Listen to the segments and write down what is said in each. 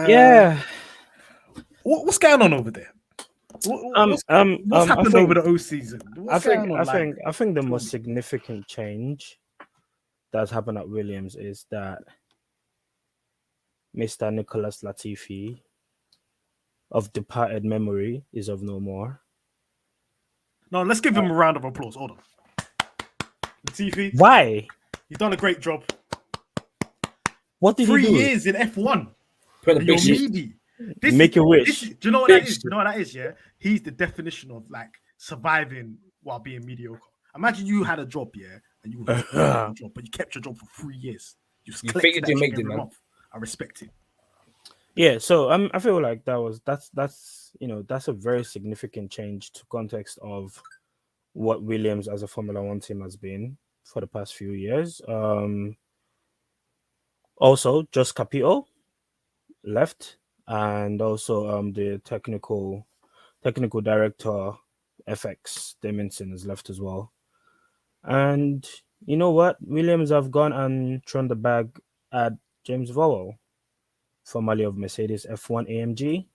Yeah. What's going on over there? What's happened over the O season? I think the most significant change that's happened at Williams is that Mr. Nicholas Latifi, of departed memory, is of no more. No, let's give him a round of applause. Hold on. Latifi. Why? You've done a great job. What did 3 he do? years in F1. Put a big shit. Make a wish. Do you know what that is? Do you know what that is? Yeah, he's the definition of like surviving while being mediocre. Imagine you had a job, yeah, and you were a job, but you kept your job for 3 years. You faked it to make it, man. I respect it. Yeah, so I feel like that's a very significant change to context of what Williams as a Formula One team has been for the past few years. Also, Just Capito left, and also the technical director FX Daminson has left as well. And you know what? Williams have gone and thrown the bag at James Vowles, formerly of Mercedes F1 AMG,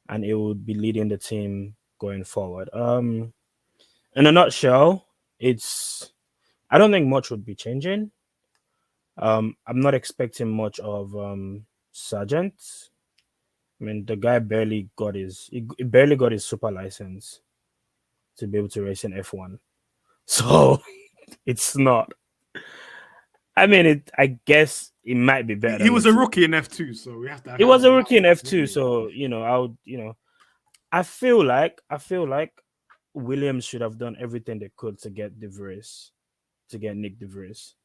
and it would be leading the team going forward. In a nutshell, I don't think much would be changing. I'm not expecting much of Sargent. I mean, the guy barely got his super license to be able to race in F1. So it's not. I mean, I guess it might be better. He was a rookie in F2, so we have to. He was a rookie in F2, so I feel like Williams should have done everything they could to get Nick De Vries,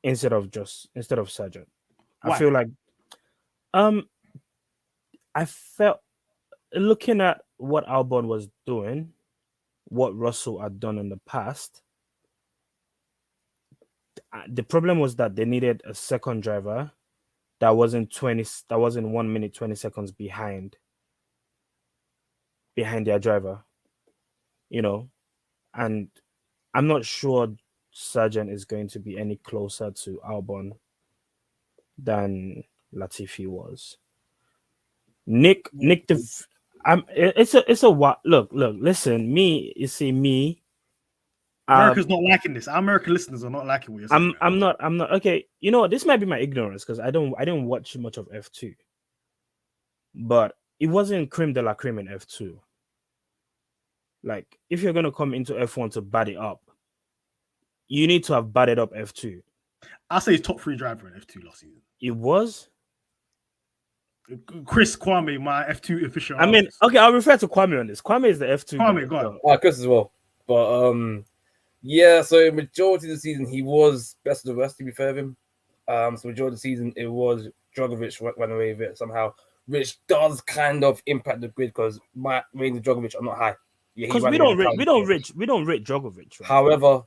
instead of Sargent. Why? I feel like, I felt, looking at what Albon was doing, what Russell had done in the past, the problem was that they needed a second driver that wasn't 1 minute 20 seconds behind their driver, and I'm not sure Sargent is going to be any closer to Albon than Latifi was. It's a what? Look, listen, me. America's not liking this. Our American listeners are not liking what you're saying. I'm not. Okay, you know what? This might be my ignorance because I didn't watch much of F2, but it wasn't creme de la creme in F2. Like, if you're gonna come into F1 to bat it up, you need to have batted up F2. I'll say he's top 3 driver in F2 last season. It was Chris Kwame, my F2 official. I mean, okay, I'll refer to Kwame on this. Kwame is the F2 Kwame, guy. go on. Chris as well. But yeah, so majority of the season he was best of the rest, to be fair with him. So majority of the season it was Drogovic went away with it somehow, which does kind of impact the grid because my ratings of Drogovic are not high. Because we don't rate Drogovic. Right? However,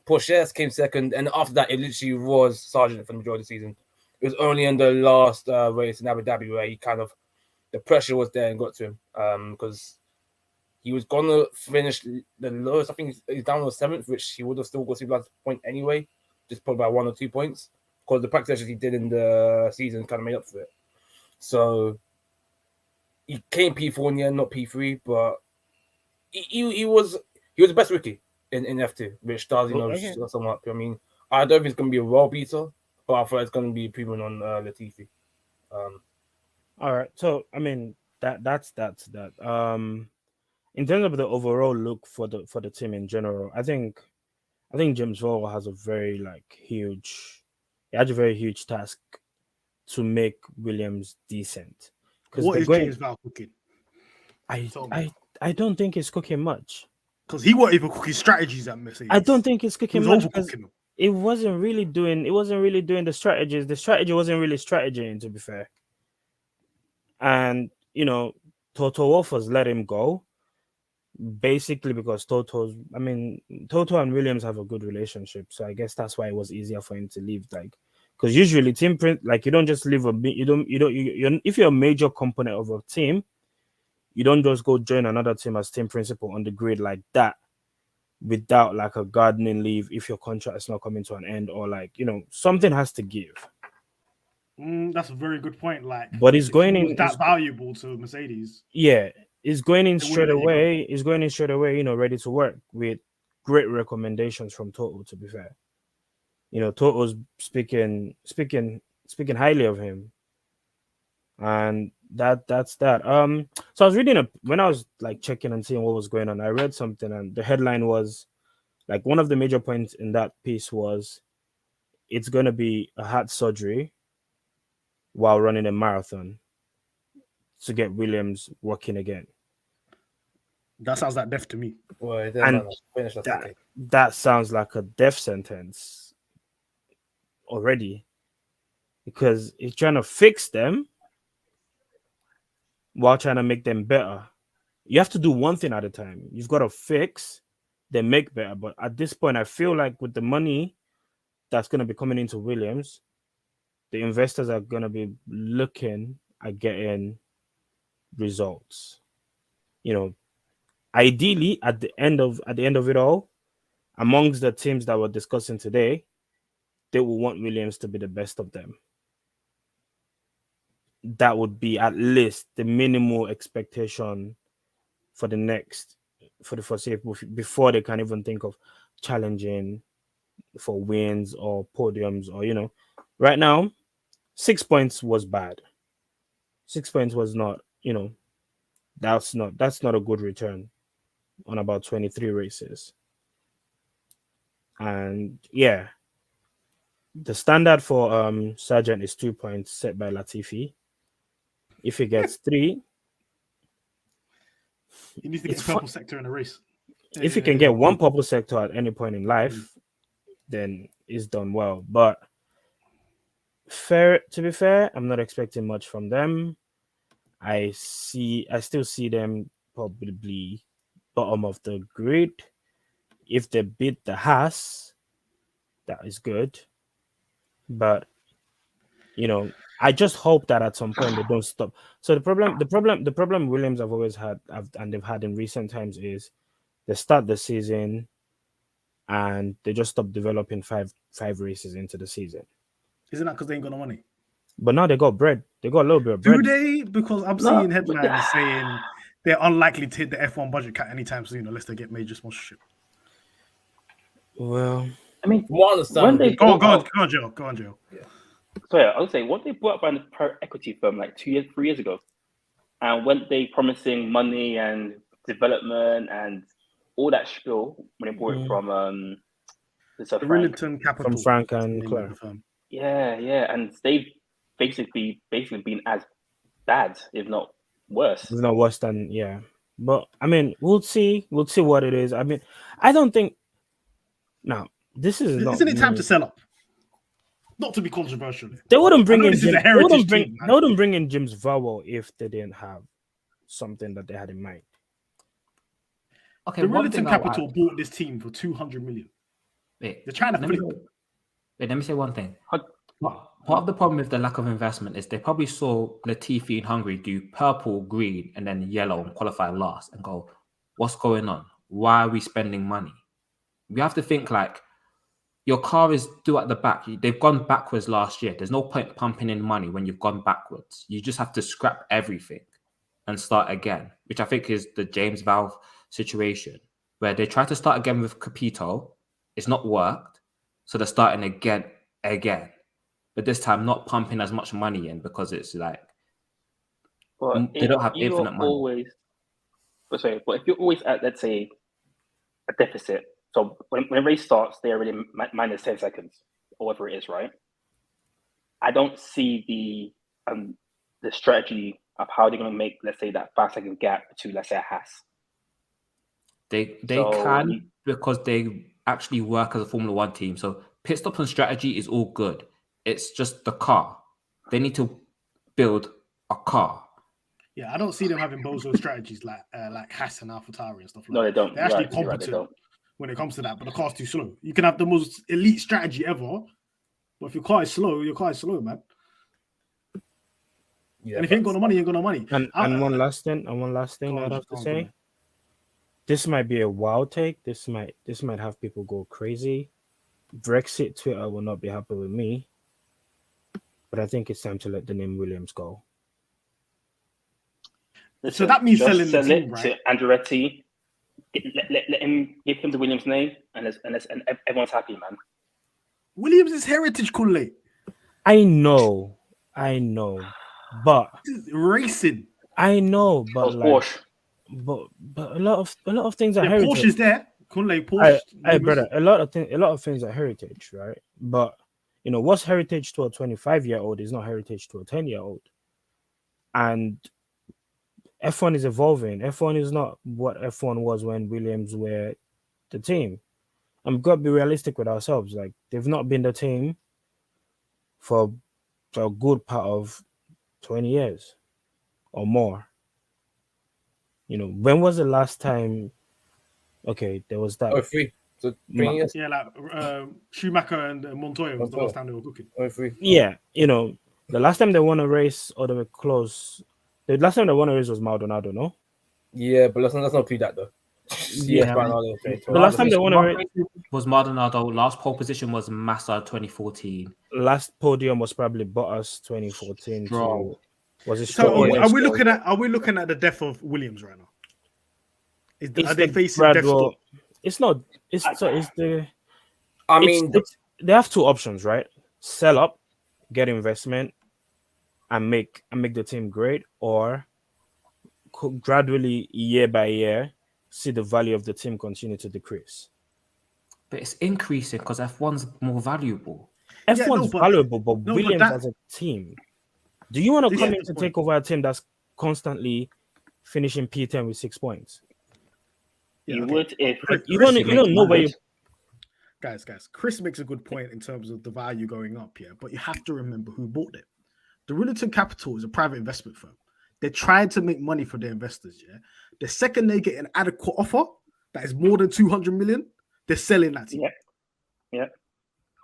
Porsche came second, and after that, it literally was Sargent for the majority of the season. It was only in the last race in Abu Dhabi where he the pressure was there and got to him because he was going to finish the lowest. I think he's down to 7th, which he would have still got to last point anyway, just probably by 1 or 2 points because the practice sessions he did in the season kind of made up for it. So he came P4 in the end, not P3, but he was the best rookie in F2, which does somewhat. I mean, I don't think it's going to be a world beater, but I thought it's going to be proven on Latifi. All right, so I mean that's that. In terms of the overall look for the team in general, I think James Vowles has a very huge task to make Williams decent. What is James Vowles cooking? I don't think he's cooking much. Because he wasn't even cooking strategies at Mercedes. I don't think he's cooking much because them. it wasn't really doing the strategies. The strategy wasn't really strategying, to be fair. And Toto Wolff has let him go, basically because Toto and Williams have a good relationship, so I guess that's why it was easier for him to leave. Because usually you don't just leave if you're a major component of a team, you don't just go join another team as team principal on the grid like that without a gardening leave if your contract is not coming to an end or something has to give. That's a very good point. Like, But he's if going he was in. that valuable to Mercedes, Yeah, he's going in They straight wouldn't let you go. away. He's going in straight away. Ready to work with great recommendations from Toto. To be fair, Toto's speaking highly of him, and that's that. So I was reading when I was like checking and seeing what was going on. I read something, and the headline was like one of the major points in that piece was it's going to be a heart surgery while running a marathon to get Williams working again. that sounds like death to me. Well, And that sounds like a death sentence already, because he's trying to fix them while trying to make them better. You have to do one thing at a time. You've got to fix, then make better. But at this point, I feel like with the money that's going to be coming into Williams, the investors are going to be looking at getting results. Ideally, at the end of it all, amongst the teams that we're discussing today, they will want Williams to be the best of them. That would be at least the minimal expectation for the foreseeable, before they can even think of challenging for wins or podiums, or right now 6 points was bad. 6 points was not, that's not a good return on about 23 races. And yeah, the standard for Sargent is 2 points set by Latifi. If he gets 3, He needs to get a purple sector in a race. if he can get one purple sector at any point in life, then he's done well. But to be fair, I'm not expecting much from them. I still see them probably bottom of the grid. If they beat the Haas, that is good. But I just hope that at some point they don't stop. So the problem Williams have always had, and they've had in recent times, is they start the season and they just stop developing five races into the season. Isn't that because they ain't got no money? But now they got bread. They got a little bit of bread. Do they? Because I'm seeing headlines saying they're unlikely to hit the F1 budget cap anytime soon unless they get major sponsorship. Well, I mean, From what I understand, when they Go on, bought Joe. Go on, Joe. So yeah, I would say what they bought up by the private equity firm like 3 years ago, and when they promising money and development and all that spiel when they bought it from The Frank. Rillington Capital. from Frank that's the and name of Claire. the firm. Yeah, and they've basically been as bad, if not worse. It's not worse than, yeah. But I mean, we'll see what it is. I mean, I don't think now this is not. Isn't it time to sell up? Not to be controversial. They wouldn't bring in. This is Jim, a heritage team. they wouldn't bring in Jim's Vowles if they didn't have something that they had in mind. Okay, The one Rillington thing Capital bought this team for 200 million. Wait, They're trying to let me, flip. wait, let me say one thing. Huh? Part of the problem with the lack of investment is they probably saw Latifi in Hungary do purple, green, and then yellow and qualify last and go, what's going on? Why are we spending money? We have to think like your car is due at the back. They've gone backwards last year. There's no point pumping in money when you've gone backwards. You just have to scrap everything and start again, which I think is the James Vowles situation, where they try to start again with Capito. It's not worked. So they're starting again. But this time not pumping as much money in because it's like they don't have infinite money. But if you're always at, let's say, a deficit, so when a race starts, they're already minus 10 seconds, or whatever it is, right? I don't see the strategy of how they're going to make, let's say, that 5-second gap to, let's say, a Haas. They can because they actually work as a Formula One team. So pit stop and strategy is all good. It's just the car. They need to build a car. Yeah, I don't see them having bozo strategies like Haas and AlphaTauri and stuff like that. No, they don't. They're actually competent when it comes to that, but the car's too slow. You can have the most elite strategy ever, but if your car is slow, man. Yeah, and if you ain't got no money, you ain't got no money. And one last thing I'd have to say. This might be a wild take. This might have people go crazy. Brexit Twitter will not be happy with me. but I think it's time to let the name Williams go. So that means just selling the sell team, it right? to Andretti. Let him give him the Williams name, and everyone's happy, man. Williams is heritage, Kunle. I know, but Racing. I know, That but was like, Porsche. but a lot of things are Yeah, heritage. Porsche is there. Kunle, Porsche. Hey, brother, a lot of things are heritage, right? But you know, what's heritage to a 25-year-old is not heritage to a 10-year-old. And F1 is evolving. F1 is not what F1 was when Williams were the team. I'm got to be realistic with ourselves. Like, they've not been the team for a good part of 20 years or more. You know, when was the last time? Okay, there was that. 03. So 20 years. Yeah, like Schumacher and Montoya was the last time they were cooking. 03. Yeah, you know, the last time they won a race or they were close, the last time they won a race was Maldonado, no? Yeah, but let's not do that though. Yeah, Maldonado, the last time they won a race, was Maldonado. Last pole position was Massa 2014. last podium was probably Bottas 2014. Stroll. Was it So Stroll? are we looking at the death of Williams right now? Are they facing death gradual? stop? It's not. It's the. I mean, they have two options, right? Sell up, get investment, and make the team great, or gradually, year by year, see the value of the team continue to decrease. But it's increasing because F1's more valuable. F1's valuable, but Williams that, as a team. Do you want to come in to point. take over a team that's constantly finishing P10 with 6 points? Yeah, you would if you don't know where you. Guys, Chris makes a good point in terms of the value going up here, but you have to remember who bought it. The Riverton Capital is a private investment firm. They're trying to make money for their investors. Yeah, the second they get an adequate offer that is more than 200 million, they're selling that team. Yeah.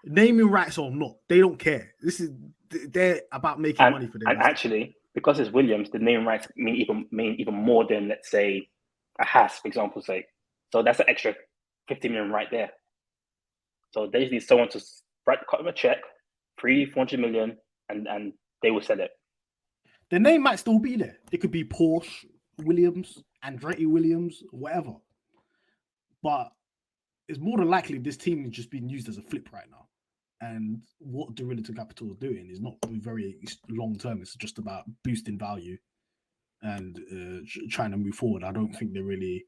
Naming rights or not, they don't care. They're about making money for their investors. And actually, because it's Williams, the name rights mean even more than, let's say, a Haas, for example's sake. So that's an extra 50 million right there. So they just need someone to cut them a check, 400 million, and they will sell it. The name might still be there. It could be Porsche, Williams, Andretti Williams, whatever. But it's more than likely this team is just being used as a flip right now. And what Derivative Capital is doing is not very long term. It's just about boosting value and trying to move forward. I don't think they really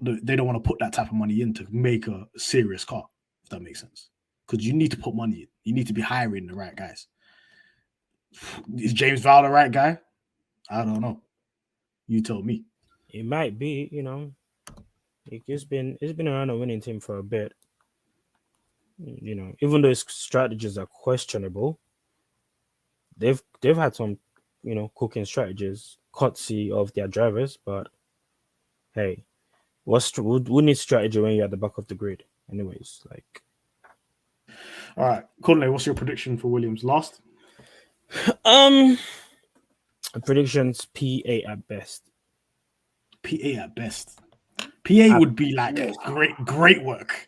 they don't want to put that type of money in to make a serious car, if that makes sense. Because you need to put money in. You need to be hiring the right guys. Is James Vowles the right guy? I don't know. You tell me. It might be, you know. It's been around a winning team for a bit. You know, even though his strategies are questionable, they've had some, you know, cooking strategies, courtesy of their drivers. But hey, who needs strategy when you're at the back of the grid? Anyways, like. All right, Kunle, what's your prediction for Williams? Last? Predictions P8 at best. P8 at best. P8 would be like great work.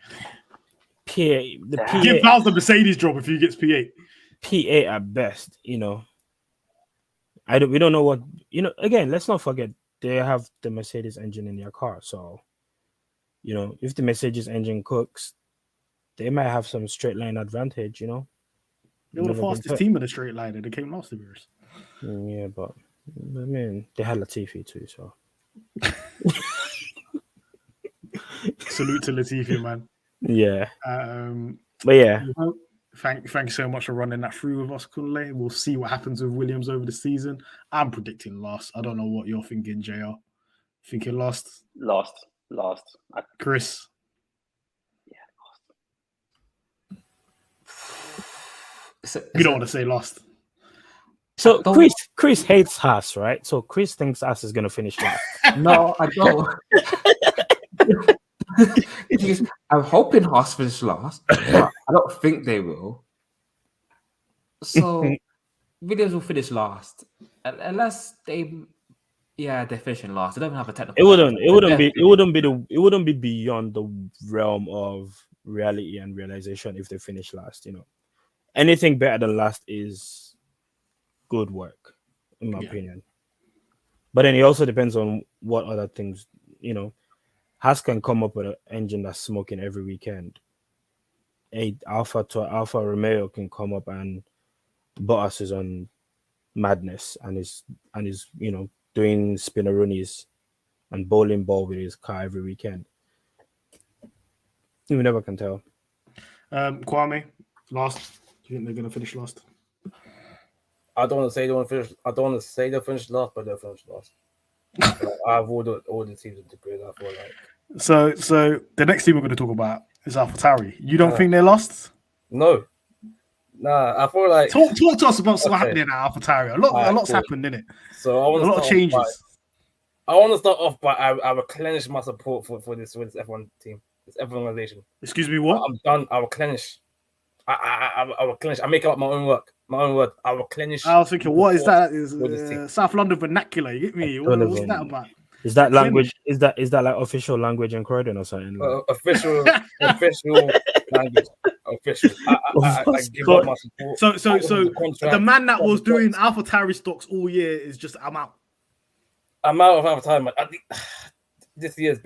P8. Give Vowles the Mercedes job if he gets P8. P8 at best. You know. We don't know what, you know. Again, let's not forget they have the Mercedes engine in their car. So, you know, if the Mercedes engine cooks, they might have some straight line advantage. You know. They were the fastest team in the straight line, and they came last of yours. Yeah, but I mean, they had Latifi too, so. Salute to Latifi, man. Yeah. But yeah. Thank you so much for running that through with us, Kunle. We'll see what happens with Williams over the season. I'm predicting last. I don't know what you're thinking, JR. Thinking last? Last. Chris? You don't want to say last. So Chris hates Haas, right? So Chris thinks Haas is gonna finish last. No, I don't. I'm hoping Haas finish last, but I don't think they will. So Williams will finish last, unless they finishing last. They don't even have a technical. It wouldn't be beyond the realm of reality and realization if they finish last. You know, anything better than last is good work, in my Yeah. opinion. But then it also depends on what other things, Haas can come up with an engine that's smoking every weekend. Alpha Romeo can come up, and Bottas is on madness and is doing spinneroonies and bowling ball with his car every weekend. You never can tell. Kwame, last. Do you think they're going to finish last? I don't want to say they want to finish. I don't want to say they'll finish last, but they'll finish last. I have all the teams in the grid. I feel like. So the next team we're going to talk about is AlphaTauri. You don't think they're lost? No. Nah, I feel like talk to us about what's happening at AlphaTauri. A lot's happened, innit? So I want a lot of changes. I want to start off by I replenish my support for this F1 team, this F1 organization. Excuse me, what? I'm done. I replenish. I replenish. I make up my own work. My own word. I replenish. I was thinking, what is that? Is South London vernacular? You get me? What's that about? Is that language? Is that like official language in Croydon or something? Like? Official language. Official. I give up my support. So the man that was doing AlphaTauri stocks all year is just I'm out. I'm out of time. This year's been